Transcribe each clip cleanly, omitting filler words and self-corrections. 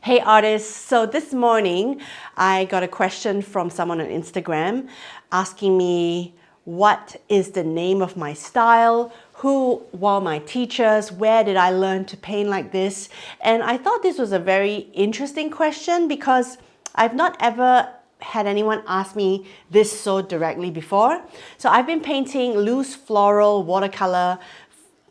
Hey artists, so this morning I got a question from someone on Instagram asking me what is the name of my style, who were my teachers, where did I learn to paint like this? And I thought this was a very interesting question because I've not ever had anyone ask me this so directly before. So I've been painting loose floral watercolor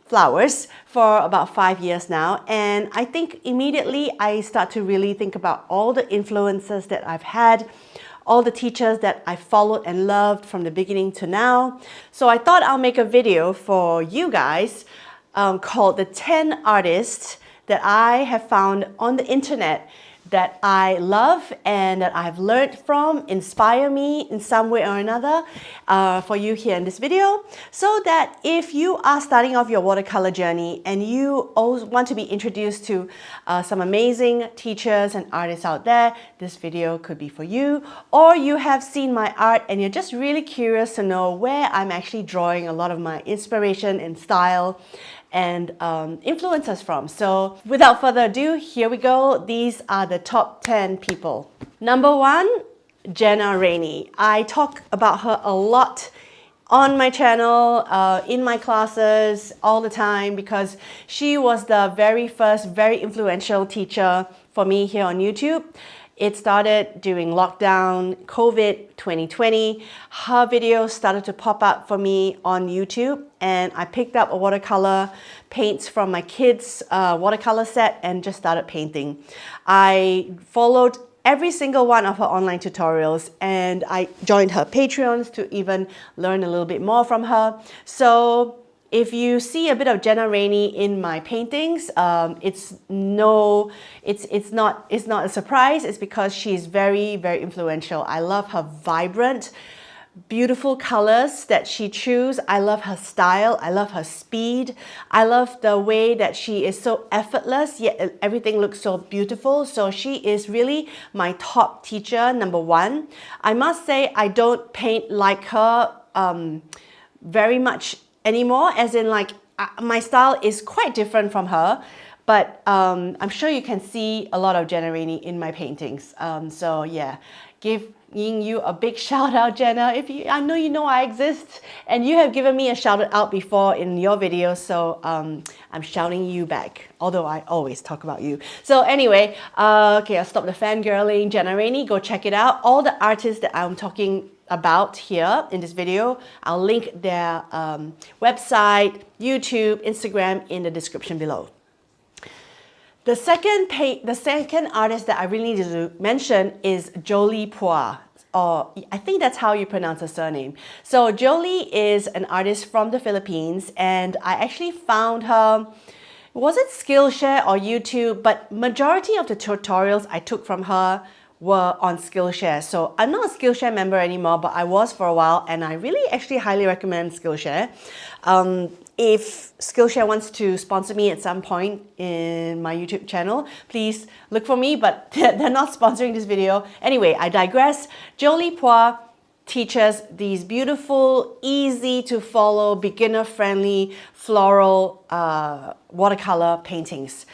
flowers for about 5 years now, and I think immediately I start to really think about all the influences that I've had, all the teachers that I followed and loved from the beginning to now. So I thought I'll make a video for you guys called the 10 artists that I have found on the internet that I love and that I've learned from, inspire me in some way or another for you here in this video, so that if you are starting off your watercolor journey and you also want to be introduced to some amazing teachers and artists out there, this video could be for you. Or you have seen my art and you're just really curious to know where I'm actually drawing a lot of my inspiration and style and influences from. So without further ado, here we go. These are the top 10 people. Number 1, Jenna. I talk about her a lot on my channel, in my classes, all the time, because she was the very first, very influential teacher for me here on YouTube. It started during lockdown, COVID 2020. Her videos started to pop up for me on YouTube, and I picked up a watercolor paints from my kids' watercolor set and just started painting. I followed every single one of her online tutorials, and I joined her Patreons to even learn a little bit more from her. So if you see a bit of Jenna in my paintings, it's not a surprise. It's because she's very, very influential. I love her vibrant, beautiful colors that she chooses. I love her style. I love her speed. I love the way that she is so effortless, yet everything looks so beautiful. So she is really my top teacher, number 1. I must say I don't paint like her very much anymore, as in like my style is quite different from her, but I'm sure you can see a lot of Jenna in my paintings. So yeah, giving you a big shout out, Jenna. I know you know I exist, and you have given me a shout out before in your videos, so I'm shouting you back, although I always talk about you. So anyway, okay, I'll stop the fangirling. Jenna, go check it out. All the artists that I'm talking about here in this video, I'll link their website, YouTube, Instagram in the description below. The second artist that I really need to mention is Joly, or I think that's how you pronounce her surname. So Joly is an artist from the Philippines, and I actually found her, was it Skillshare or YouTube? But majority of the tutorials I took from her were on Skillshare. So I'm not a Skillshare member anymore, but I was for a while, and I really actually highly recommend Skillshare. If Skillshare wants to sponsor me at some point in my YouTube channel, please look for me, but they're not sponsoring this video. Anyway, I digress. Joly teaches these beautiful, easy to follow, beginner-friendly floral watercolor paintings.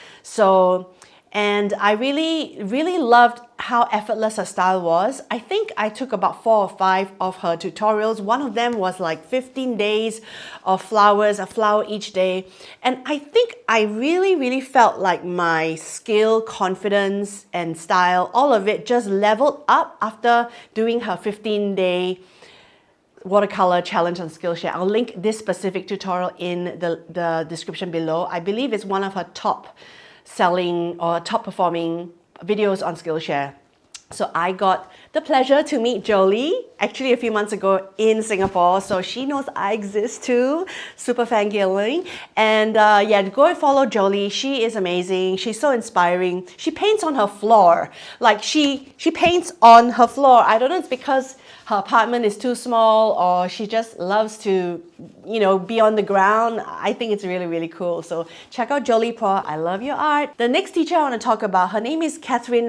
And I really, really loved how effortless her style was. I think I took about 4 or 5 of her tutorials. One of them was like 15 days of flowers, a flower each day. And I think I really, really felt like my skill, confidence, and style, all of it just leveled up after doing her 15-day watercolor challenge on Skillshare. I'll link this specific tutorial in the description below. I believe it's one of her top selling or top performing videos on Skillshare. So I got the pleasure to meet Joly actually a few months ago in Singapore. So she knows I exist too. Super fangirling. And yeah, go and follow Joly. She is amazing. She's so inspiring. She paints on her floor. Like she paints on her floor. I don't know, it's because her apartment is too small, or she just loves to, you know, be on the ground. I think it's really, really cool. So check out Joly. I love your art. The next teacher I want to talk about, her name is Cathrin,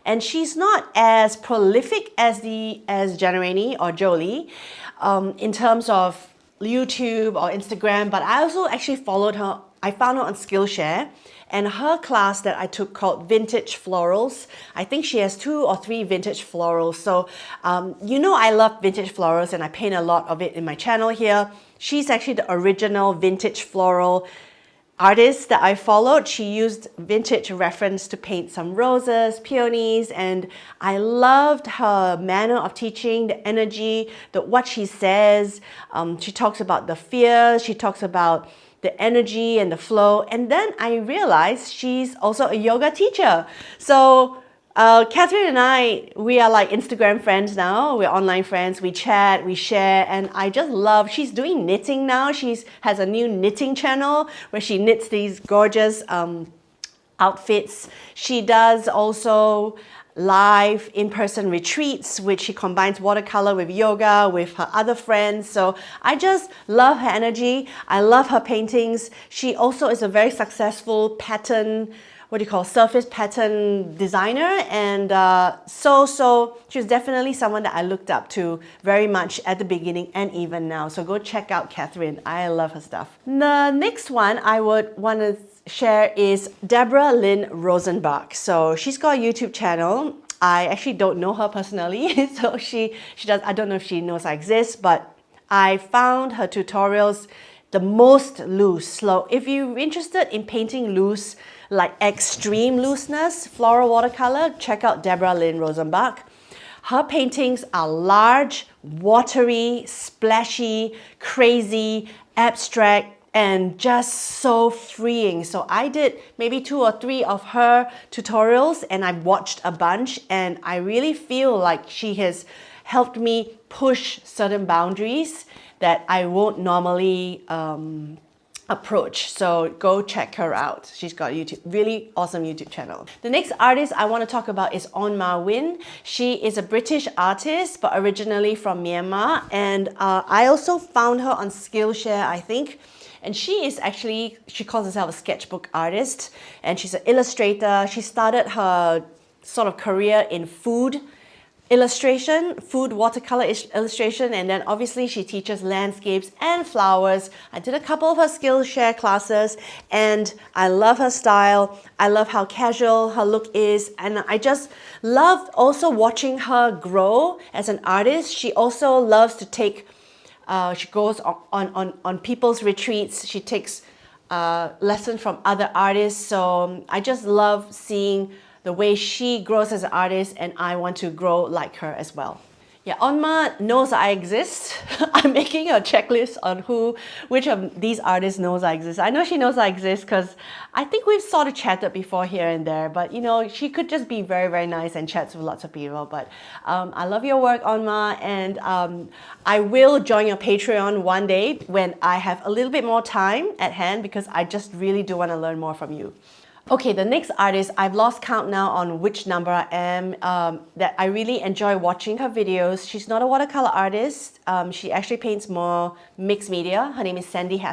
and she's not as prolific as Jenna or Joly in terms of YouTube or Instagram, but I also actually followed her. I found her on Skillshare, And her class that I took called Vintage Florals, I think she has 2 or 3 vintage florals. So you know I love vintage florals and I paint a lot of it in my channel here. She's actually the original vintage floral artist that I followed. She used vintage reference to paint some roses, peonies, and I loved her manner of teaching, the energy, what she says. She talks about the fears, she talks about the energy and the flow. And then I realized she's also a yoga teacher. So Cathrin and I, we are like Instagram friends now. We're online friends. We chat, we share, and I just love, she's doing knitting now. She has a new knitting channel where she knits these gorgeous outfits. She does also live in-person retreats, which she combines watercolor with yoga with her other friends. So I just love her energy. I love her paintings. She also is a very successful pattern, surface pattern designer, and so she's definitely someone that I looked up to very much at the beginning and even now. So go check out Cathrin. I love her stuff. The next one I would want to share is Debra Lynn Rosenbach. So she's got a YouTube channel. I actually don't know her personally, so she does. I don't know if she knows I exist, but I found her tutorials the most loose, slow. If you're interested in painting loose, like extreme looseness, floral watercolor, check out Debra Lynn Rosenbach. Her paintings are large, watery, splashy, crazy, abstract, and just so freeing. So I did maybe 2 or 3 of her tutorials and I watched a bunch, and I really feel like she has helped me push certain boundaries that I won't normally approach. So go check her out. She's got a really awesome YouTube channel. The next artist I want to talk about is Ohn Mar Win. She is a British artist, but originally from Myanmar. And I also found her on Skillshare, I think. And she calls herself a sketchbook artist, and she's an illustrator. She started her sort of career in food watercolor illustration, and then obviously she teaches landscapes and flowers. I did a couple of her Skillshare classes and I love her style. I love how casual her look is, and I just love also watching her grow as an artist. She also loves to take, she goes on people's retreats. She takes lessons from other artists. So I just love seeing the way she grows as an artist, and I want to grow like her as well. Yeah, Ohn Mar knows I exist. I'm making a checklist on which of these artists knows I exist. I know she knows I exist because I think we've sort of chatted before here and there, but you know, she could just be very, very nice and chats with lots of people. But I love your work, Ohn Mar, and I will join your Patreon one day when I have a little bit more time at hand, because I just really do want to learn more from you. Okay, the next artist, I've lost count now on which number I am, that I really enjoy watching her videos. She's not a watercolor artist. She actually paints more mixed media. Her name is Sandi,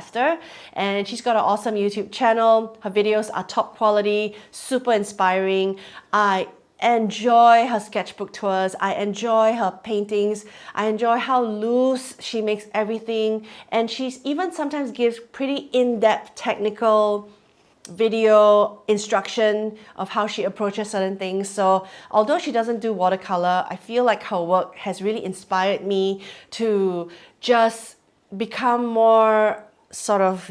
and she's got an awesome YouTube channel. Her videos are top quality, super inspiring. I enjoy her sketchbook tours. I enjoy her paintings. I enjoy how loose she makes everything. And she's even sometimes gives pretty in-depth technical video instruction of how she approaches certain things. So although she doesn't do watercolor, I feel like her work has really inspired me to just become more sort of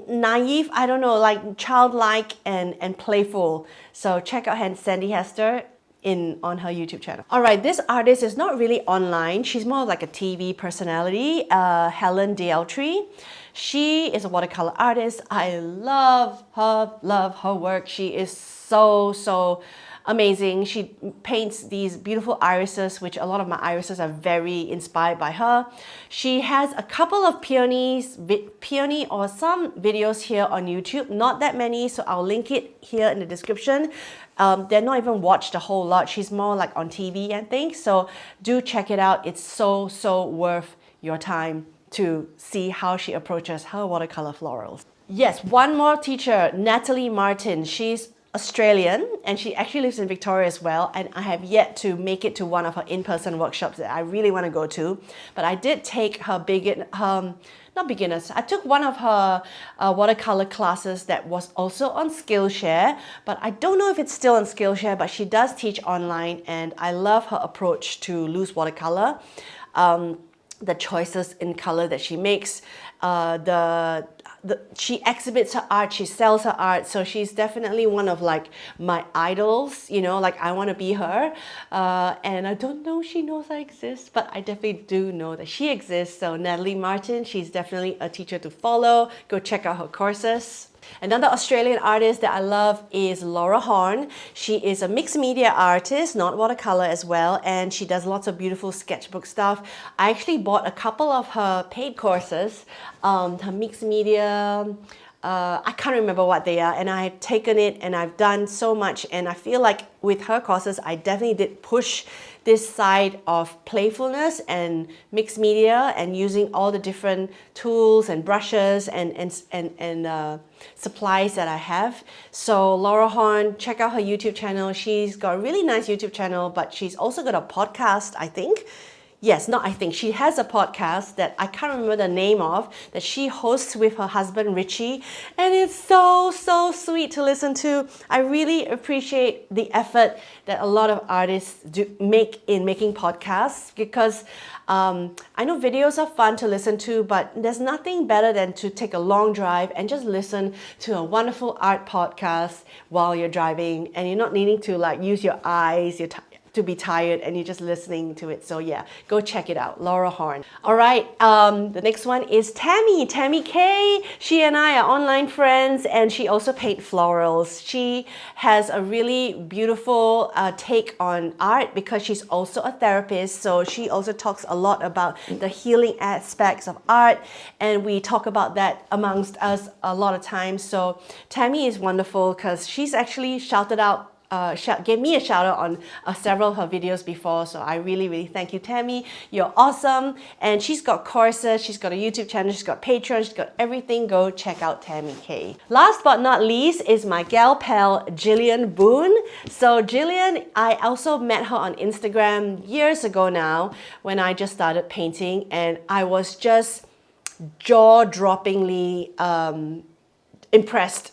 naive, I don't know, like childlike and playful. So check out Sandi on her YouTube channel. All right, this artist is not really online. She's more like a TV personality, Helen. She is a watercolor artist. I love her work. She is so amazing. She paints these beautiful irises, which a lot of my irises are very inspired by her. She has a couple of peony or some videos here on YouTube, not that many, so I'll link it here in the description. They're not even watched a whole lot. She's more like on TV and things, so do check it out. It's so worth your time to see how she approaches her watercolor florals. Yes, one more teacher, Natalie Martin. She's Australian, and she actually lives in Victoria as well, and I have yet to make it to one of her in-person workshops that I really want to go to. But I did take her not beginners, I took one of her watercolor classes that was also on Skillshare, but I don't know if it's still on Skillshare, but she does teach online, and I love her approach to loose watercolor. The choices in color that she makes, she exhibits her art, she sells her art, so she's definitely one of like my idols, you know, like I want to be her, and I don't know if she knows I exist, but I definitely do know that she exists. So Natalie Martin, she's definitely a teacher to follow. Go check out her courses. Another Australian artist that I love is Laura Horn. She is a mixed media artist, not watercolor as well, and she does lots of beautiful sketchbook stuff. I actually bought a couple of her paid courses, her mixed media, I can't remember what they are, and I've taken it and I've done so much, and I feel like with her courses I definitely did push this side of playfulness and mixed media and using all the different tools and brushes and supplies that I have. So Laura Horn, check out her YouTube channel. She's got a really nice YouTube channel, but she's also got a podcast, I think. Yes, not I think. She has a podcast that I can't remember the name of, that she hosts with her husband Richie, and it's so sweet to listen to. I really appreciate the effort that a lot of artists make in making podcasts, because I know videos are fun to listen to, but there's nothing better than to take a long drive and just listen to a wonderful art podcast while you're driving, and you're not needing to like use your eyes, to be tired, and you're just listening to it. So yeah, go check it out, Laura Horn. All right, the next one is Tammy K. She and I are online friends, and she also paints florals. She has a really beautiful take on art because she's also a therapist, so she also talks a lot about the healing aspects of art, and we talk about that amongst us a lot of times. So Tammy is wonderful because she's actually gave me a shout out on several of her videos before, so I really thank you, Tammy. You're awesome. And she's got courses, she's got a YouTube channel, she's got Patreon, she's got everything. Go check out Tammy K. Last but not least is my gal pal Jillian Boone. So Jillian, I also met her on Instagram years ago now when I just started painting, and I was just jaw-droppingly impressed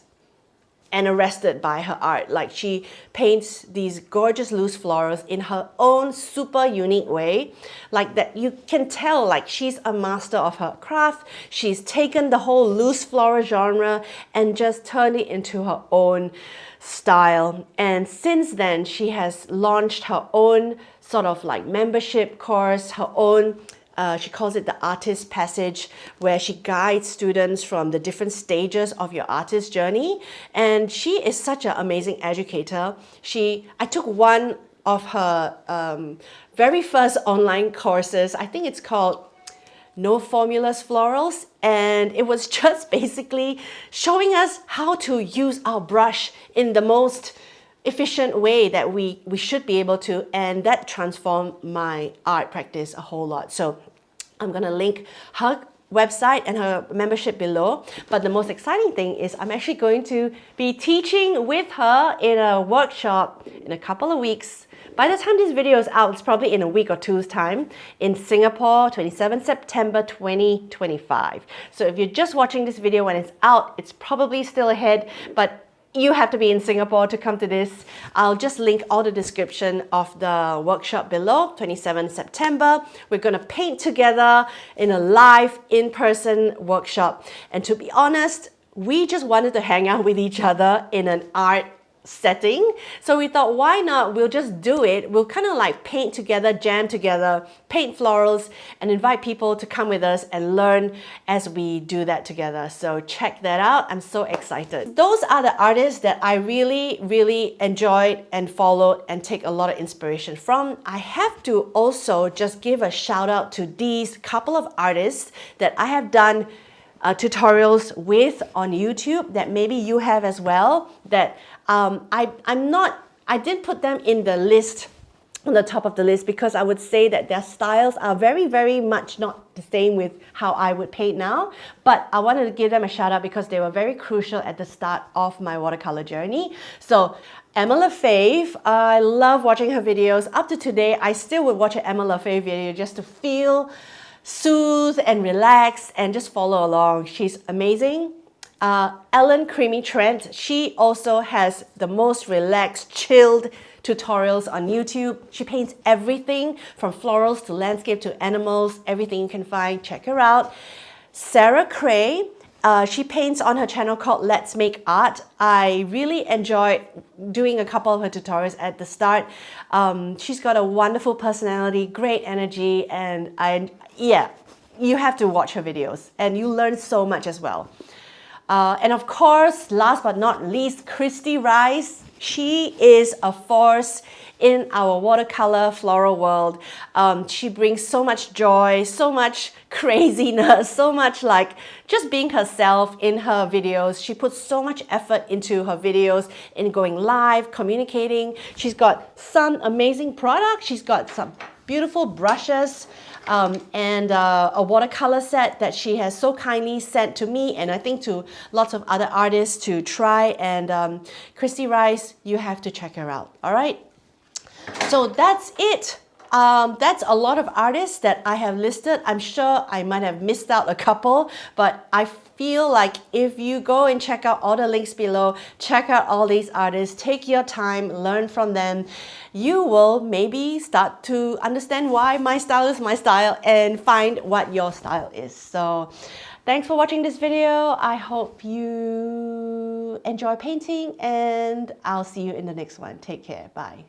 and arrested by her art. Like, she paints these gorgeous loose florals in her own super unique way, like that you can tell like she's a master of her craft. She's taken the whole loose floral genre and just turned it into her own style. And since then she has launched her own sort of like membership course, her own she calls it the Artist Passage, where she guides students from the different stages of your artist journey. And she is such an amazing educator. I took one of her very first online courses. I think it's called No Formulas Florals, and it was just basically showing us how to use our brush in the most efficient way that we should be able to, and that transformed my art practice a whole lot. So I'm gonna link her website and her membership below. But the most exciting thing is I'm actually going to be teaching with her in a workshop in a couple of weeks. By the time this video is out, it's probably in a week or two's time, in Singapore, 27 September 2025. So if you're just watching this video when it's out, it's probably still ahead, but you have to be in Singapore to come to this. I'll just link all the description of the workshop below, 27 September. We're gonna paint together in a live, in-person workshop. And to be honest, we just wanted to hang out with each other in an art setting. So we thought, why not? We'll just do it. We'll kind of like paint together, jam together, paint florals, and invite people to come with us and learn as we do that together. So check that out. I'm so excited. Those are the artists that I really enjoyed and followed and take a lot of inspiration from. I have to also just give a shout out to these couple of artists that I have done tutorials with on YouTube, that maybe you have as well, that I didn't put them in the list on the top of the list because I would say that their styles are very, very much not the same with how I would paint now. But I wanted to give them a shout out because they were very crucial at the start of my watercolor journey. So Emma LaFave, I love watching her videos. Up to today, I still would watch an Emma LaFave video just to feel soothe and relax and just follow along. She's amazing. Ellen Creamy Trent, she also has the most relaxed, chilled tutorials on YouTube. She paints everything from florals to landscape to animals, everything you can find. Check her out. Sarah Cray, she paints on her channel called Let's Make Art. I really enjoyed doing a couple of her tutorials at the start. She's got a wonderful personality, great energy, and yeah, you have to watch her videos and you learn so much as well. And of course, last but not least, Christy Rice. She is a force in our watercolor floral world. She brings so much joy, so much craziness, so much like just being herself in her videos. She puts so much effort into her videos, in going live, communicating. She's got some amazing products. She's got some beautiful brushes and a watercolor set that she has so kindly sent to me and I think to lots of other artists to try. And Christy Rice, you have to check her out. All right. So that's it. That's a lot of artists that I have listed. I'm sure I might have missed out a couple, but I feel like if you go and check out all the links below, check out all these artists, take your time, learn from them, you will maybe start to understand why my style is my style and find what your style is. So thanks for watching this video. I hope you enjoy painting and I'll see you in the next one. Take care. Bye.